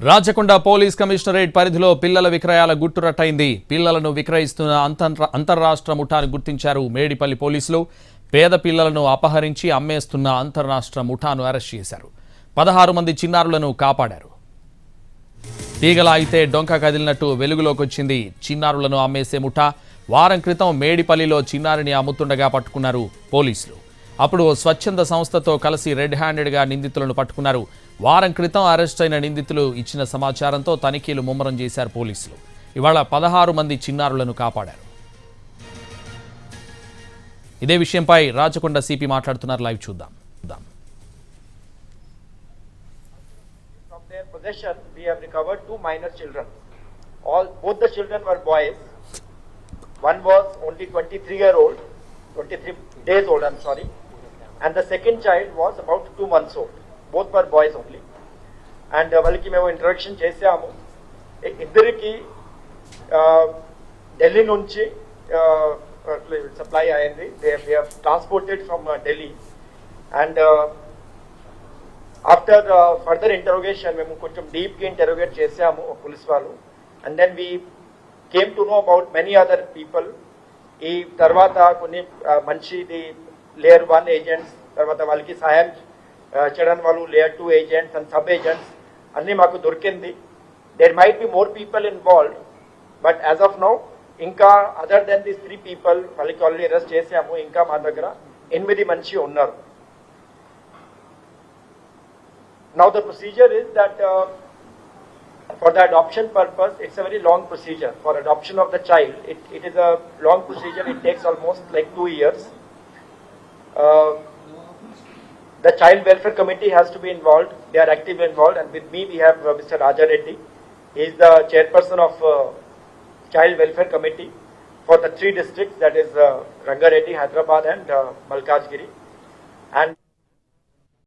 Rachakonda police commissionerate పరిధిలో పిల్లల విక్రయాల గుట్టురట్టయింది. పిల్లలను విక్రయిస్తున్న అంతర్రాష్ట్ర ముఠాను గుర్తించారు మేడిపల్లి పోలీసులు. పేద పిల్లలను అపహరించి అమ్మేస్తున్న అంతర్రాష్ట్ర ముఠాను అరెస్ట్ చేశారు. 16 మంది చిన్నారులను కాపాడారు. తీగల అయితే డొంక కదిలినట్టు వెలుగులోకి వచ్చింది. చిన్నారులను అమ్మేసే ముఠా వారం క్రితం మేడిపల్లిలో చిన్నారిని అమ్ముతుండగా పట్టుకున్నారు పోలీసులు. అప్పుడు స్వచ్ఛంద సంస్థతో కలిసి రెడ్ హ్యాండెడ్గా నిందితులను పట్టుకున్నారు. వారం క్రితం అరెస్ట్ అయిన నిందితులు ఇచ్చిన సమాచారంతో తనిఖీలు ముమ్మరం చేశారు పోలీసులు. ఇవాళ 16 మంది చిన్నారులను కాపాడారు. ఇదే విషయంపై రాచకొండ సిపి మాట్లాడుతున్నారు. లైవ్ చూద్దాం. From their possession, we have recovered 2 minor children. Both the children were boys. One was only 23 days old, I'm sorry. And the second child was about 2 months old. Both were boys only. And వాళ్ళకి మేము introduction చేసాము. ఇద్దరికి ఢిల్లీ నుంచి supply అయింది. They have transported from Delhi. And after further interrogation మేము కొంచెం డీప్గా interrogate చేసాము పోలీస్ వాళ్ళు. And then we came to know about many other people. ఈ తర్వాత కొన్ని మంచిది లేయర్ 1 ఏజెంట్స్, తర్వాత వాళ్ళకి సహాయం చేయడానికి వాళ్ళు layer 2 agents and sub agents అన్నీ మాకు దొరికింది. There might be more people involved, but as of now ఇంకా అదర్ దెన్ దిస్ 3 పీపుల్ వాళ్ళకి ఆల్రెడీ అరెస్ట్ చేసాము. ఇంకా మా దగ్గర 8 మంది ఉన్నారు. Now the procedure is that for the adoption purpose, it's a very long procedure. For adoption of the child, it is a long procedure. It takes almost like 2 years. The Child Welfare Committee has to be involved. They are actively involved. And with me, we have Mr. Raja Reddy. He is the chairperson of Child Welfare Committee for the 3 districts, that is Rangareddy, Hyderabad and Malkajgiri. And